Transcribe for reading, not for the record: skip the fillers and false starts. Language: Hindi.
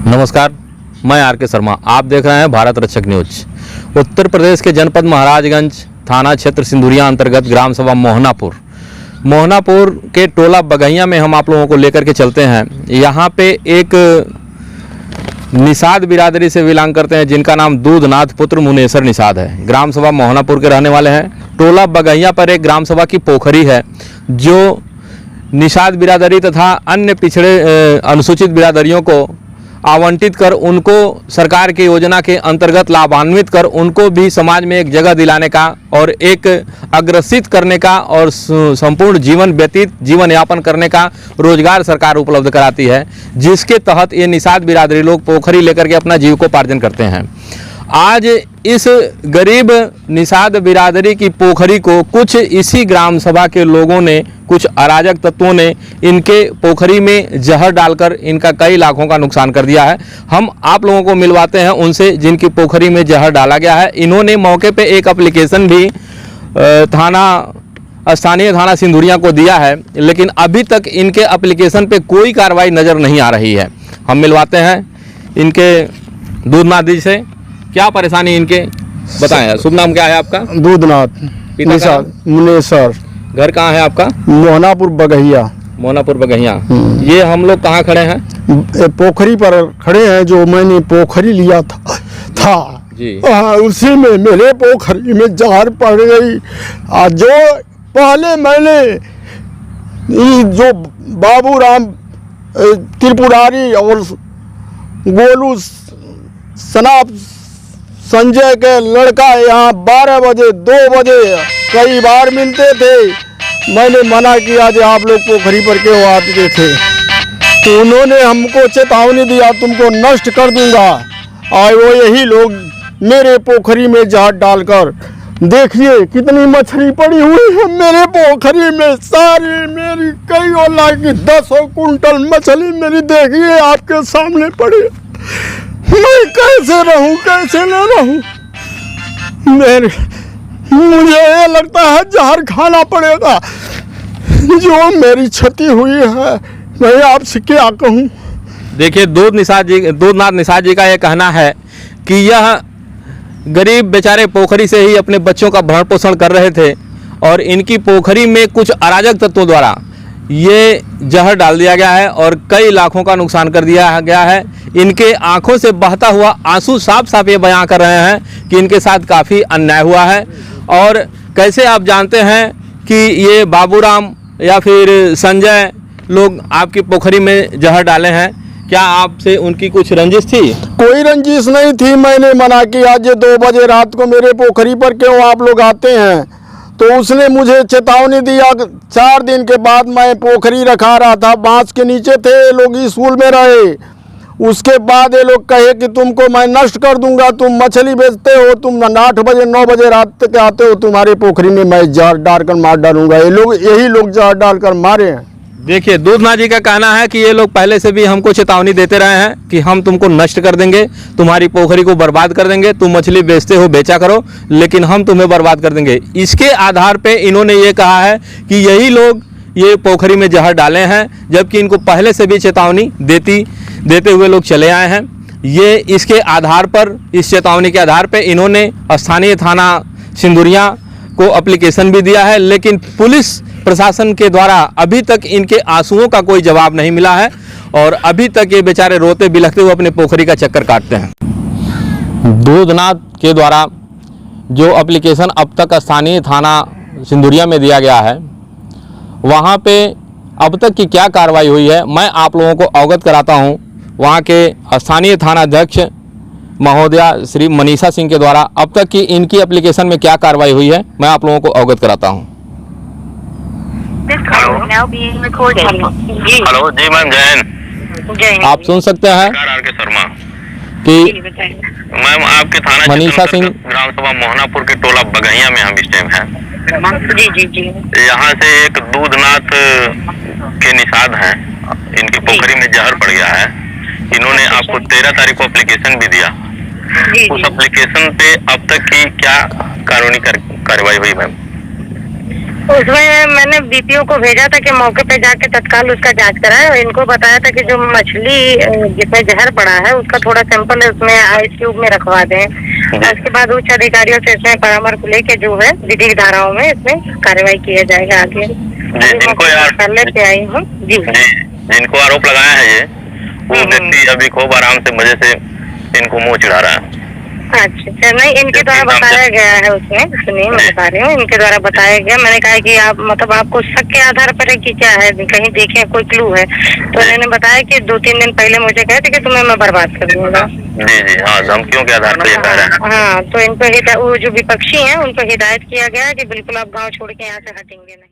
नमस्कार, मैं आर के शर्मा। आप देख रहे हैं भारत रक्षक न्यूज। उत्तर प्रदेश के जनपद महाराजगंज थाना क्षेत्र सिंदुरिया अंतर्गत ग्राम सभा मोहनापुर के टोला बगहिया में हम आप लोगों को लेकर के चलते हैं। यहाँ पे एक निषाद बिरादरी से बिलोंग करते हैं जिनका नाम दूधनाथ पुत्र मुनेसर निषाद है। ग्राम सभा मोहनापुर के रहने वाले हैं। टोला बगहिया पर एक ग्राम सभा की पोखरी है जो निषाद बिरादरी तथा अन्य पिछड़े अनुसूचित बिरादरियों को आवंटित कर उनको सरकार की योजना के अंतर्गत लाभान्वित कर उनको भी समाज में एक जगह दिलाने का और एक अग्रसित करने का और संपूर्ण जीवन यापन करने का रोजगार सरकार उपलब्ध कराती है, जिसके तहत ये निषाद बिरादरी लोग पोखरी लेकर के अपना जीविकोपार्जन करते हैं। आज इस गरीब निषाद बिरादरी की पोखरी को कुछ इसी ग्राम सभा के लोगों ने, कुछ अराजक तत्वों ने इनके पोखरी में जहर डालकर इनका कई लाखों का नुकसान कर दिया है। हम आप लोगों को मिलवाते हैं उनसे जिनकी पोखरी में जहर डाला गया है। इन्होंने मौके पे एक एप्लीकेशन भी स्थानीय थाना सिंदुरिया को दिया है, लेकिन अभी तक इनके एप्लीकेशन पे कोई कार्रवाई नज़र नहीं आ रही है। हम मिलवाते हैं इनके दूधनाथ जी से। क्या परेशानी इनके बताएं। शुभ नाम क्या है आपका? दूधनाथ निषाद मुनेसर। घर कहाँ है आपका? मोहनापुर बगहिया। ये हम लोग कहाँ खड़े हैं? पोखरी पर खड़े हैं। जो मैंने पोखरी लिया था जी, उसी में मेरे पोखरी में जहर पड़ गई। जो पहले मैंने जो बाबूराम त्रिपुरारी और गोलू सनाब संजय के लड़का यहाँ 12 बजे 2 बजे कई बार मिलते थे। मैंने मना किया कि आप लोग पोखरी पर क्यों आते थे, तो उन्होंने हमको चेतावनी दिया तुमको नष्ट कर दूंगा। और वो यही लोग मेरे पोखरी में जहर डालकर, देखिए कितनी मछली पड़ी हुई है मेरे पोखरी में। सारी मेरी कई लाख की 10 कुंटल मछली मेरी देखिए आपके सामने पड़ी। मैं कैसे रहूं, कैसे न रहूं? मुझे ये लगता है जहर खाना पड़ेगा। जो मेरी क्षति हुई है मैं आपसे क्या कहूं? देखिए, दूधनाथ निषाद जी का ये कहना है कि यह गरीब बेचारे पोखरी से ही अपने बच्चों का भरण पोषण कर रहे थे और इनकी पोखरी में कुछ अराजक तत्वों द्वारा ये जहर डाल दिया गया है और कई लाखों का नुकसान कर दिया गया है। इनके आंखों से बहता हुआ आंसू साफ साफ ये बयां कर रहे हैं कि इनके साथ काफ़ी अन्याय हुआ है। और कैसे आप जानते हैं कि ये बाबूराम या फिर संजय लोग आपकी पोखरी में जहर डाले हैं? क्या आपसे उनकी कुछ रंजिश थी? कोई रंजिश नहीं थी। मैंने मना किया आज 2 बजे रात को मेरे पोखरी पर क्यों आप लोग आते हैं, तो उसने मुझे चेतावनी दिया। 4 दिन के बाद मैं पोखरी रखा रहा था, बांस के नीचे थे, ये लोग स्कूल में रहे। उसके बाद ये लोग कहे कि तुमको मैं नष्ट कर दूंगा, तुम मछली बेचते हो, तुम 8 बजे 9 बजे रात तक आते हो, तुम्हारे पोखरी में मैं जहर डालकर मार डालूंगा। यही लोग जहर डालकर मारे हैं। देखिए, दूधनाथ जी का कहना है कि ये लोग पहले से भी हमको चेतावनी देते रहे हैं कि हम तुमको नष्ट कर देंगे, तुम्हारी पोखरी को बर्बाद कर देंगे, तुम मछली बेचते हो बेचा करो, लेकिन हम तुम्हें बर्बाद कर देंगे। इसके आधार पे इन्होंने ये कहा है कि यही लोग ये पोखरी में जहर डाले हैं, जबकि इनको पहले से भी चेतावनी देते हुए लोग चले आए हैं। ये इसके आधार पर, इस चेतावनी के आधार पर इन्होंने स्थानीय थाना सिंदुरिया को एप्लीकेशन भी दिया है, लेकिन पुलिस प्रशासन के द्वारा अभी तक इनके आंसुओं का कोई जवाब नहीं मिला है और अभी तक ये बेचारे रोते बिलखते हुए अपने पोखरी का चक्कर काटते हैं। दूधनाथ के द्वारा जो एप्लीकेशन अब तक स्थानीय थाना सिंदुरिया में दिया गया है, वहाँ पे अब तक की क्या कार्रवाई हुई है मैं आप लोगों को अवगत कराता हूँ। वहाँ के स्थानीय थानाध्यक्ष महोदया श्री मनीषा सिंह के द्वारा अब तक की इनकी एप्लीकेशन में क्या कार्रवाई हुई है मैं आप लोगों को अवगत कराता हूँ। हेलो जी मैम, जय। आप सुन सकते हैं आर के शर्मा कि मैम आपके थाना मनीषा सिंह ग्राम सभा मोहनापुर के टोला बगहिया में हम इस टाइम हैं। जी। यहाँ से एक दूधनाथ के निषाद हैं, इनकी पोखरी में जहर पड़ गया है। इन्होंने आपको 13 तारीख को एप्लीकेशन भी दिया। उस एप्लीकेशन पे अब तक की क्या कानूनी कार्रवाई हुई मैम? उसमें मैंने बीपीओ को भेजा था कि मौके पे जाके तत्काल उसका जांच कराए और इनको बताया था कि जो मछली जिसमें जहर पड़ा है उसका थोड़ा सैंपल उसमें आइस क्यूब में रखवा दें। और उसके बाद उच्च अधिकारियों से इसमें परामर्श लेके जो है विधिक धाराओं में इसमें कार्रवाई किया जाएगा आगे। जिनको पे आई हूँ जी, जिनको आरोप लगाया है ये वो व्यक्ति अभी खूब आराम से मजे से इनको मुंह चिढ़ा रहा है। अच्छा, नहीं इनके द्वारा बताया गया है उसमें, सुनिए मैं बता रही हूँ, इनके द्वारा बताया गया। मैंने कहा कि आप मतलब आपको शक के आधार पर है कि क्या है, कहीं देखे कोई क्लू है, तो इन्होंने बताया कि 2-3 दिन पहले मुझे कहे थे कि तुम्हें मैं बर्बाद कर दूंगा। जी हाँ, धमकियों के आधार पर ये कह रहे हैं। हाँ, तो इन पर वो जो विपक्षी हैं उन पर हिदायत किया गया है कि बिल्कुल आप गाँव छोड़ के यहाँ से हटेंगे नहीं।